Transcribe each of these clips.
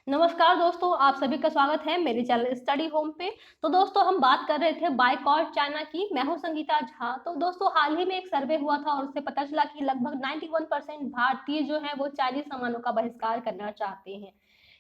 नमस्कार दोस्तों, आप सभी का स्वागत है मेरे चैनल स्टडी होम पे। तो दोस्तों हम बात कर रहे थे बायकॉट चाइना की। मैं हूं संगीता झा। तो दोस्तों हाल ही में एक सर्वे हुआ था और उससे पता चला कि लगभग 91% भारतीय जो है वो चाइनीज सामानों का बहिष्कार करना चाहते हैं।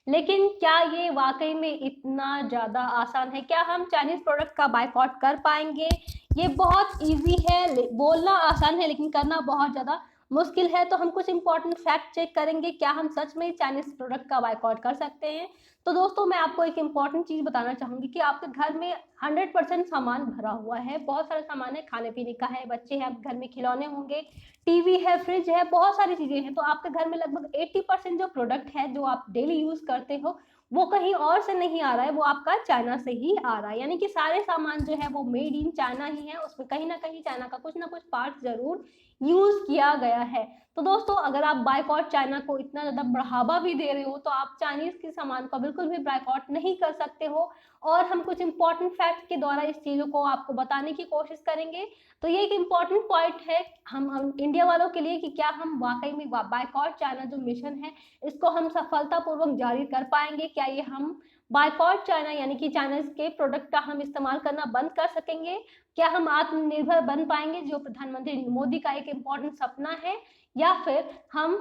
लेकिन क्या ये वाकई में इतना ज्यादा आसान है? क्या हम चाइनीज प्रोडक्ट का बायकॉट कर पाएंगे? ये बहुत इजी है, बोलना आसान है लेकिन करना बहुत ज्यादा मुश्किल है। तो हम कुछ इंपॉर्टेंट फैक्ट चेक करेंगे, क्या हम सच में चाइनीज प्रोडक्ट का बायकॉट कर सकते हैं। तो दोस्तों मैं आपको एक इंपॉर्टेंट चीज बताना चाहूंगी कि आपके घर में 100% सामान भरा हुआ है। बहुत सारे सामान है, खाने पीने का है, बच्चे हैं, आपके घर में खिलौने होंगे, टीवी है, फ्रिज है, बहुत सारी चीजें हैं। तो आपके घर में लगभग 80% जो प्रोडक्ट है जो आप डेली यूज करते हो वो कहीं और से नहीं आ रहा है, वो आपका चाइना से ही आ रहा है। यानी कि सारे सामान जो है वो मेड इन चाइना ही है, उसमें कहीं ना कहीं चाइना का कुछ ना कुछ पार्ट जरूर यूज किया गया है। तो दोस्तों अगर आप बायकॉट चाइना को इतना ज्यादा बढ़ावा भी दे रहे हो तो आप चाइनीज के सामान का बिल्कुल भी बायकॉट नहीं कर सकते हो। और हम कुछ इंपॉर्टेंट फैक्ट के द्वारा इस चीजों को आपको बताने की कोशिश करेंगे। तो ये एक इम्पॉर्टेंट पॉइंट है हम इंडिया वालों के लिए कि क्या हम वाकई में बायकॉट चाइना जो मिशन है इसको हम सफलतापूर्वक जारी कर पाएंगे। क्या ये हम बायकॉट चाइना यानी कि चाइना के प्रोडक्ट का हम इस्तेमाल करना बंद कर सकेंगे? क्या हम आत्मनिर्भर बन पाएंगे जो प्रधानमंत्री मोदी का एक इम्पोर्टेंट सपना है? या फिर हम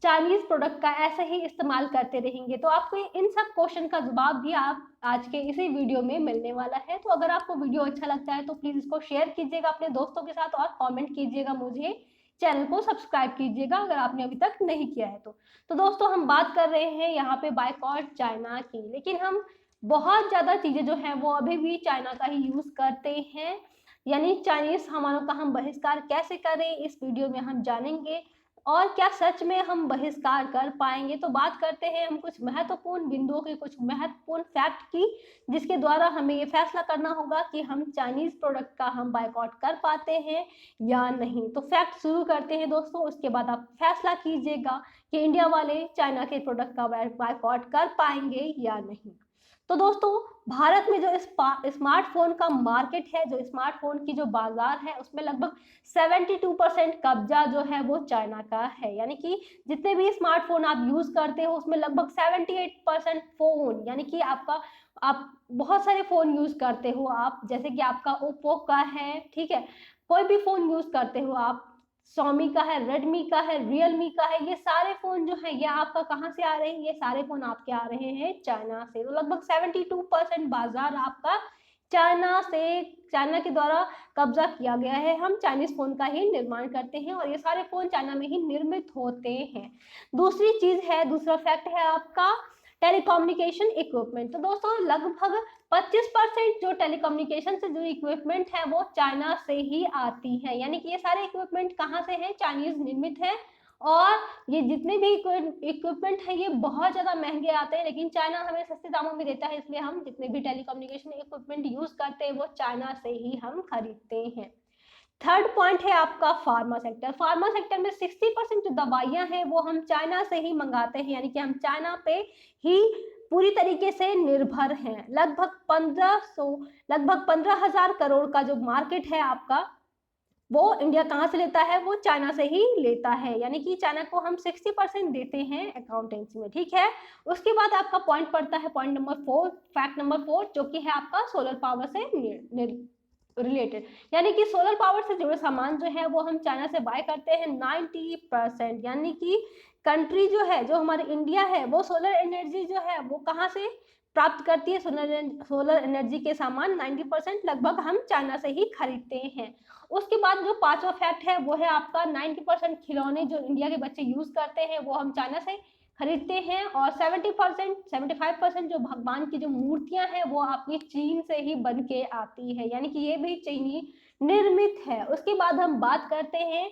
चाइनीज प्रोडक्ट का ऐसे ही इस्तेमाल करते रहेंगे? तो आपको इन सब क्वेश्चन का जवाब भी आप आज के इसी वीडियो में मिलने वाला है। तो अगर आपको वीडियो अच्छा लगता है तो प्लीज इसको शेयर कीजिएगा अपने दोस्तों के साथ और कमेंट कीजिएगा, मुझे चैनल को सब्सक्राइब कीजिएगा अगर आपने अभी तक नहीं किया है तो दोस्तों हम बात कर रहे हैं यहाँ पे बायकॉट चाइना की, लेकिन हम बहुत ज्यादा चीजें जो है वो अभी भी चाइना का ही यूज करते हैं। यानी चाइनीज सामानों का हम बहिष्कार कैसे करें इस वीडियो में हम जानेंगे। और क्या सच में हम बहिष्कार कर पाएंगे? तो बात करते हैं हम कुछ महत्वपूर्ण बिंदुओं के, कुछ महत्वपूर्ण फैक्ट की, जिसके द्वारा हमें ये फैसला करना होगा कि हम चाइनीज प्रोडक्ट का हम बायकॉट कर पाते हैं या नहीं। तो फैक्ट शुरू करते हैं दोस्तों, उसके बाद आप फैसला कीजिएगा कि इंडिया वाले चाइना के प्रोडक्ट का बायकॉट कर पाएंगे या नहीं। तो दोस्तों भारत में जो स्मार्टफोन का मार्केट है, जो स्मार्टफोन की जो बाजार है, उसमें लगभग 72% कब्जा जो है वो चाइना का है। यानी कि जितने भी स्मार्टफोन आप यूज करते हो उसमें लगभग 78% फोन, यानी कि आप बहुत सारे फोन यूज करते हो आप, जैसे कि आपका ओप्पो का है, ठीक है, कोई भी फोन यूज करते हो आप, Xiaomi का है, रेडमी का है, रियलमी का है, ये सारे फोन जो है ये आपका कहाँ से आ रहे हैं? ये सारे फोन आपके आ रहे हैं चाइना से। तो लगभग 72% बाजार आपका चाइना से, चाइना के द्वारा कब्जा किया गया है। हम चाइनीज फोन का ही निर्माण करते हैं और ये सारे फोन चाइना में ही निर्मित होते हैं। दूसरी चीज है, दूसरा फैक्ट है आपका टेलीकम्युनिकेशन इक्विपमेंट। तो दोस्तों लगभग 25% जो टेलीकम्युनिकेशन से जो इक्विपमेंट है वो चाइना से ही आती है। यानी कि ये सारे इक्विपमेंट कहाँ से हैं? चाइनीज निर्मित है। और ये जितने भी इक्विपमेंट है ये बहुत ज्यादा महंगे आते हैं, लेकिन चाइना हमें सस्ते दामों में देता है, इसलिए हम जितने भी टेलीकम्युनिकेशन इक्विपमेंट यूज करते हैं वो चाइना से ही हम खरीदते हैं। थर्ड पॉइंट है आपका फार्मा सेक्टर। फार्मा सेक्टर में 60% जो दवाइयां हैं वो हम चाइना से ही मंगाते हैं, यानी कि हम चाइना पे ही पूरी तरीके से निर्भर हैं। लगभग 15,000 करोड़ का जो मार्केट है आपका, वो इंडिया कहाँ से लेता है? वो चाइना से ही लेता है। यानी कि चाइना को हम 60% देते हैं अकाउंटेंसी में, ठीक है। उसके बाद आपका पॉइंट पड़ता है पॉइंट नंबर 4, फैक्ट नंबर 4, जो कि है आपका सोलर पावर से रिलेटेड। यानी कि सोलर पावर से जुड़े सामान जो है वो हम चाइना से बाय करते हैं 90%। यानी कि कंट्री जो है, जो हमारी इंडिया है, वो सोलर एनर्जी जो है वो कहाँ से प्राप्त करती है? सोलर एनर्जी के सामान 90% लगभग हम चाइना से ही खरीदते हैं। उसके बाद जो पांचवा फैक्ट है वो है आपका 90% खिलौने जो इंडिया के बच्चे यूज करते हैं वो हम चाइना से खरीदते हैं। और 75% जो भगवान की जो मूर्तियां हैं वो आपकी चीन से ही बन के आती है, यानी कि ये भी चीनी निर्मित है। उसके बाद हम बात करते हैं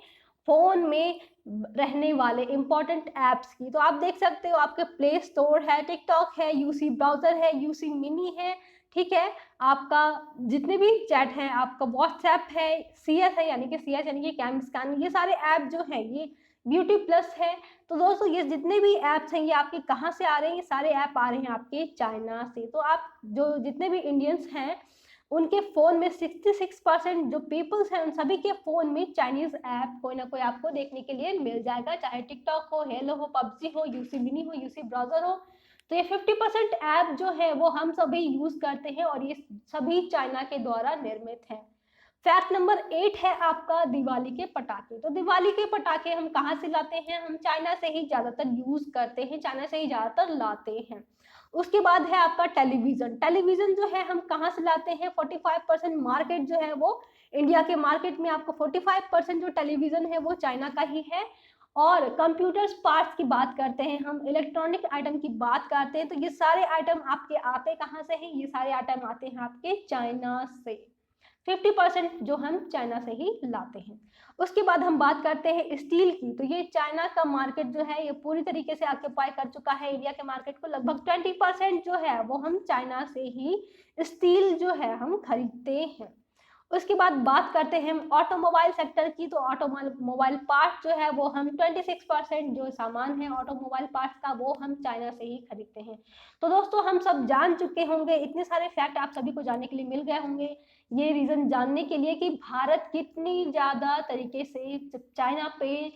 फोन में रहने वाले इंपॉर्टेंट एप्स की। तो आप देख सकते हो आपके प्ले स्टोर है, टिकटॉक है, यूसी ब्राउजर है, यूसी मिनी है, ठीक है, आपका जितने भी चैट है, आपका व्हाट्सएप है, सीएस है यानी कि सीएस यानी कि कैम स्कैन, ये सारे ऐप जो है, ये ब्यूटी प्लस है। तो दोस्तों ये जितने भी ऐप्स हैं ये आपके कहाँ से आ रहे हैं? ये सारे ऐप आ रहे हैं आपके चाइना से। तो आप जो जितने भी इंडियंस हैं उनके फोन में 66% जो पीपल्स हैं उन सभी के फोन में चाइनीज ऐप कोई ना कोई आपको देखने के लिए मिल जाएगा, चाहे टिकटॉक हो, हेलो हो, पबजी हो, यूसी मिनी हो, यूसी ब्राउजर हो, तो ये 50% ऐप जो है वो हम सभी यूज करते हैं और ये सभी चाइना के द्वारा निर्मित है। फैक्ट नंबर 8 है आपका दिवाली के पटाखे। तो दिवाली के पटाखे हम कहाँ से लाते हैं? हम चाइना से ही ज्यादातर यूज करते हैं, चाइना से ही ज्यादातर लाते हैं। उसके बाद है आपका टेलीविजन। टेलीविजन जो है हम कहाँ से लाते हैं? 45% मार्केट जो है वो इंडिया के मार्केट में आपको 45% जो टेलीविजन है वो चाइना का ही है। और कंप्यूटर्स पार्ट्स की बात करते हैं, हम इलेक्ट्रॉनिक आइटम की बात करते हैं, तो ये सारे आइटम आपके आते कहाँ से हैं? ये सारे आइटम आते हैं आपके चाइना से। 50% जो हम चाइना से ही लाते हैं। उसके बाद हम बात करते हैं स्टील की। तो ये चाइना का मार्केट जो है ये पूरी तरीके से ऑक्यूपाई कर चुका है इंडिया के मार्केट को। लगभग 20% जो है वो हम चाइना से ही स्टील जो है हम खरीदते हैं। उसके बाद बात करते हैं हम ऑटोमोबाइल सेक्टर की। तो ऑटोमोबाइल पार्ट जो है वो हम 26% जो सामान है ऑटोमोबाइल पार्ट्स का वो हम चाइना से ही खरीदते हैं। तो दोस्तों हम सब जान चुके होंगे, इतने सारे फैक्ट आप सभी को जानने के लिए मिल गए होंगे, ये रीजन जानने के लिए कि भारत कितनी ज्यादा तरीके से चाइना पे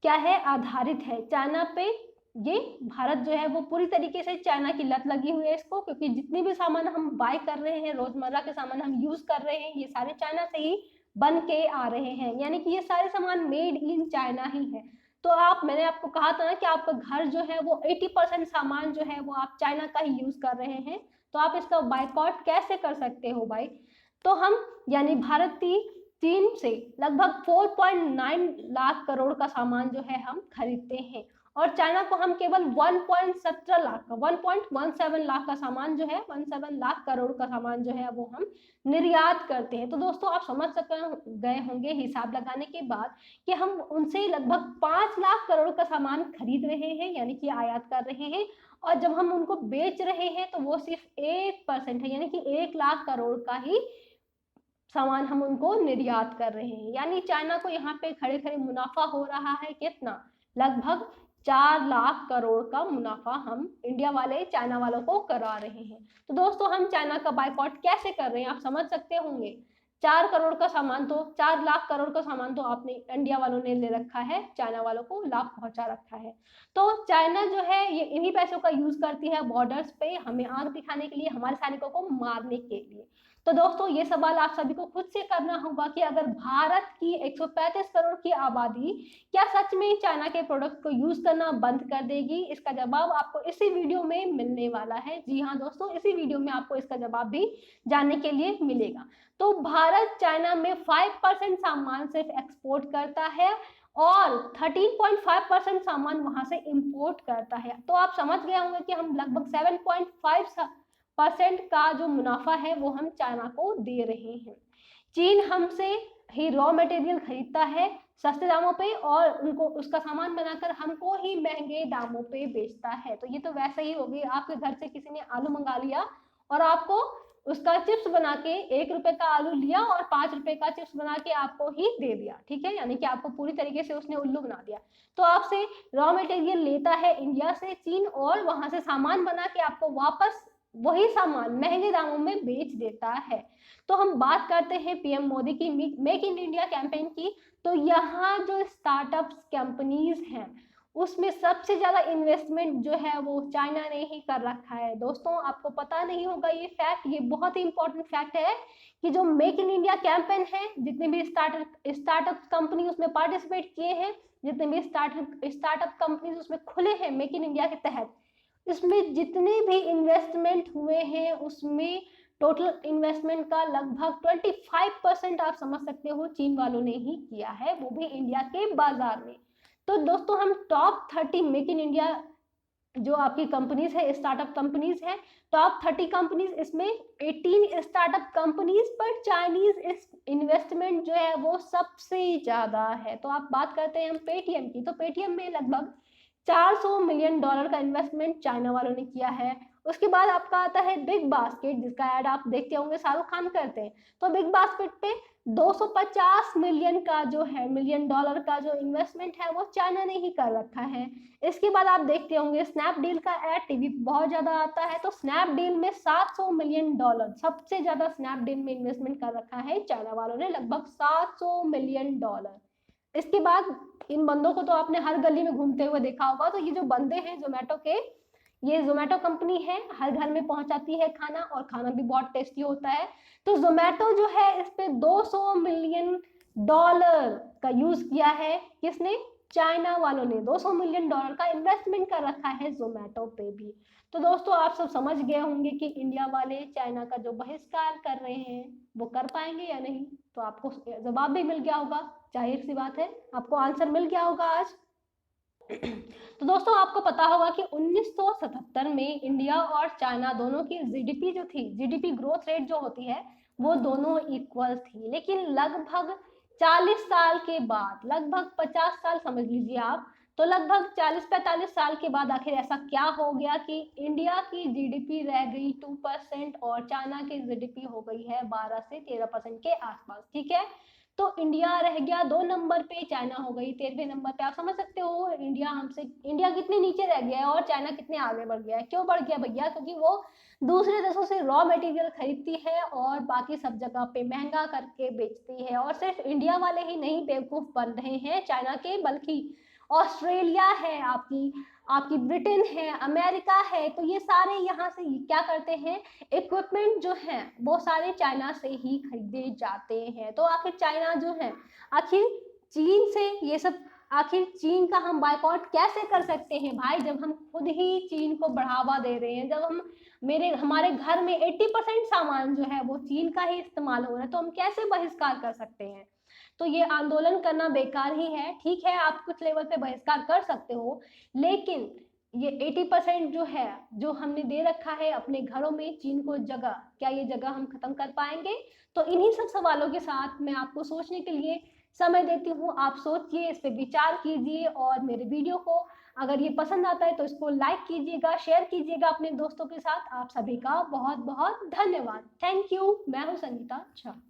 क्या है आधारित है। चाइना पे ये भारत जो है वो पूरी तरीके से चाइना की लत लगी हुई है इसको, क्योंकि जितने भी सामान हम बाय कर रहे हैं, रोजमर्रा के सामान हम यूज कर रहे हैं, ये सारे चाइना से ही बन के आ रहे हैं, यानी कि ये सारे सामान मेड इन चाइना ही है। तो मैंने आपको कहा था ना कि आपका घर जो है वो 80% सामान जो है वो आप चाइना का ही यूज कर रहे हैं, तो आप इसका बायकॉट कैसे कर सकते हो भाई? तो हम यानी चीन से लगभग 4.9 लाख करोड़ का सामान जो है हम खरीदते हैं, और चाइना को हम केवल 1.17 लाख का 1.17 लाख का सामान जो है 17 लाख करोड़ का सामान जो है वो हम निर्यात करते हैं। तो दोस्तों आप समझ गए होंगे हिसाब लगाने के बाद कि हम उनसे लगभग 5 लाख करोड़ का सामान खरीद रहे हैं, यानी कि आयात कर रहे हैं, और जब हम उनको बेच रहे हैं तो वो सिर्फ 1% है, यानी कि 1 लाख करोड़ का ही सामान हम उनको निर्यात कर रहे हैं। यानी चाइना को यहाँ पे खड़े खड़े मुनाफा हो रहा है कितना? लगभग 4 लाख करोड़ का मुनाफा हम इंडिया वाले चाइना वालों को करा रहे हैं। तो दोस्तों हम चाइना का बायकॉट कैसे कर रहे हैं आप समझ सकते होंगे। 4 करोड़ का सामान तो 4 लाख करोड़ का सामान तो आपने इंडिया वालों ने ले रखा है, चाइना वालों को लाभ पहुंचा रखा है। तो चाइना जो है ये इन्हीं पैसों का यूज करती है बॉर्डर्स पे हमें आग दिखाने के लिए, हमारे सैनिकों को मारने के लिए। तो दोस्तों ये सवाल आप सभी को खुद से करना होगा कि अगर भारत की 135 करोड़ की आबादी क्या सच में चाइना के प्रोडक्ट को यूज करना बंद कर देगी? इसका जवाब आपको इसी वीडियो में मिलने वाला है। जी हाँ दोस्तों, इसी वीडियो में आपको इसका जवाब भी जानने के लिए मिलेगा। तो भारत चाइना में 5% सामान सिर्फ एक्सपोर्ट करता है और 13.5% सामान वहां से इंपोर्ट करता है। तो आप समझ गए होंगे कि हम लगभग 7.5% का जो मुनाफा है वो हम चाइना को दे रहे हैं। चीन हमसे ही रॉ मटेरियल खरीदता है सस्ते दामों पे और उनको उसका सामान बनाकर हमको ही महंगे दामों पे बेचता है। तो ये तो वैसे ही हो गई, आपके घर से किसी ने आलू मंगा लिया और आपको उसका चिप्स बना के 1 रुपए का आलू लिया और 5 रुपए का चिप्स बना के आपको ही दे दिया, ठीक है, यानी कि आपको पूरी तरीके से उसने उल्लू बना दिया। तो आपसे रॉ मटेरियल लेता है इंडिया से चीन और वहां से सामान बना के आपको वापस वही सामान महंगे दामों में बेच देता है। तो हम बात करते हैं पीएम मोदी की मेक इन इंडिया कैंपेन की। तो यहाँ जो स्टार्टअप्स कंपनीज हैं उसमें सबसे ज्यादा इन्वेस्टमेंट जो है वो चाइना ने ही कर रखा है। दोस्तों आपको पता नहीं होगा ये फैक्ट, ये बहुत ही इंपॉर्टेंट फैक्ट है कि जो मेक इन इंडिया कैंपेन है, जितने भी स्टार्टअप कंपनी उसमें पार्टिसिपेट किए हैं, जितने भी स्टार्टअप कंपनीज उसमें खुले हैं मेक इन इंडिया के तहत, इसमें जितने भी इन्वेस्टमेंट हुए हैं उसमें टोटल इन्वेस्टमेंट का लगभग 25% आप समझ सकते हो चीन वालों ने ही किया है, वो भी इंडिया के बाजार में। तो दोस्तों हम टॉप 30 मेक इन इंडिया जो आपकी कंपनीज है, स्टार्टअप कंपनीज है, टॉप 30 कंपनीज, इसमें 18 स्टार्टअप कंपनीज पर चाइनीज इन्वेस्टमेंट जो है वो सबसे ज्यादा है। तो आप बात करते हैं हम पेटीएम की। तो पेटीएम में लगभग $400 मिलियन का इन्वेस्टमेंट चाइना वालों ने किया है। उसके बाद आपका आता है बिग बास्केट, जिसका ऐड आप देखते होंगे शाहरुख खान करते हैं। तो बिग बास्केट पे 250 मिलियन का जो है मिलियन डॉलर का जो इन्वेस्टमेंट है वो चाइना ने ही कर रखा है। इसके बाद आप देखते होंगे स्नैपडील का ऐड टीवी बहुत ज्यादा आता है। तो स्नैपडील में $700 मिलियन, सबसे ज्यादा स्नैपडील में इन्वेस्टमेंट कर रखा है चाइना वालों ने, लगभग $700 मिलियन। इसके बाद इन बंदों को तो आपने हर गली में घूमते हुए देखा होगा। तो ये जो बंदे हैं जोमेटो के, ये जोमेटो कंपनी है, हर घर में पहुंचाती है खाना और खाना भी बहुत टेस्टी होता है। तो जोमेटो जो है इस पे $200 मिलियन का यूज किया है। किसने? चाइना वालों ने $200 मिलियन का इन्वेस्टमेंट कर रखा है जोमेटो पे भी। तो दोस्तों आप सब समझ गए होंगे कि इंडिया वाले चाइना का जो बहिष्कार कर रहे हैं वो कर पाएंगे या नहीं। तो आपको जवाब भी मिल गया होगा, जाहिर सी बात है आपको आंसर मिल गया होगा आज। तो दोस्तों आपको पता होगा कि 1977 में इंडिया और चाइना दोनों की जीडीपी जो थी, जीडीपी ग्रोथ रेट जो होती है वो दोनों इक्वल थी। लेकिन लगभग 40 साल के बाद, लगभग 50 साल समझ लीजिए आप, तो लगभग 40-45 साल के बाद आखिर ऐसा क्या हो गया कि इंडिया की जीडीपी रह गई 2% और चाइना की जीडीपी हो गई है 12 से 13% के आसपास। ठीक है, तो इंडिया रह गया 2 नंबर पे, चाइना हो गई 13वें नंबर पे। आप समझ सकते हो इंडिया कितने नीचे रह गया है और चाइना कितने आगे बढ़ गया है। क्यों बढ़ गया भैया? क्योंकि वो दूसरे देशों से रॉ मटेरियल खरीदती है और बाकी सब जगह पे महंगा करके बेचती है। और सिर्फ इंडिया वाले ही नहीं बेवकूफ बन रहे हैं चाइना के, बल्कि ऑस्ट्रेलिया है, आपकी आपकी ब्रिटेन है, अमेरिका है, तो ये सारे यहाँ से क्या करते हैं, इक्विपमेंट जो है वो सारे चाइना से ही खरीदे जाते हैं। तो आखिर चाइना जो है, आखिर चीन से ये सब, आखिर चीन का हम बायकॉट कैसे कर सकते हैं भाई, जब हम खुद ही चीन को बढ़ावा दे रहे हैं, जब हमारे घर में 80% सामान जो है वो चीन का ही इस्तेमाल हो रहा है, तो हम कैसे बहिष्कार कर सकते हैं। तो ये आंदोलन करना बेकार ही है। ठीक है, आप कुछ लेवल पे बहिष्कार कर सकते हो, लेकिन ये 80% जो है, जो हमने दे रखा है अपने घरों में चीन को जगह, क्या ये जगह हम खत्म कर पाएंगे? तो इन्हीं सब सवालों के साथ मैं आपको सोचने के लिए समय देती हूँ। आप सोचिए, इस पे विचार कीजिए और मेरे वीडियो को अगर ये पसंद आता है तो इसको लाइक कीजिएगा, शेयर कीजिएगा अपने दोस्तों के साथ। आप सभी का बहुत बहुत धन्यवाद। Thank you. मैं हूँ संगीता झा।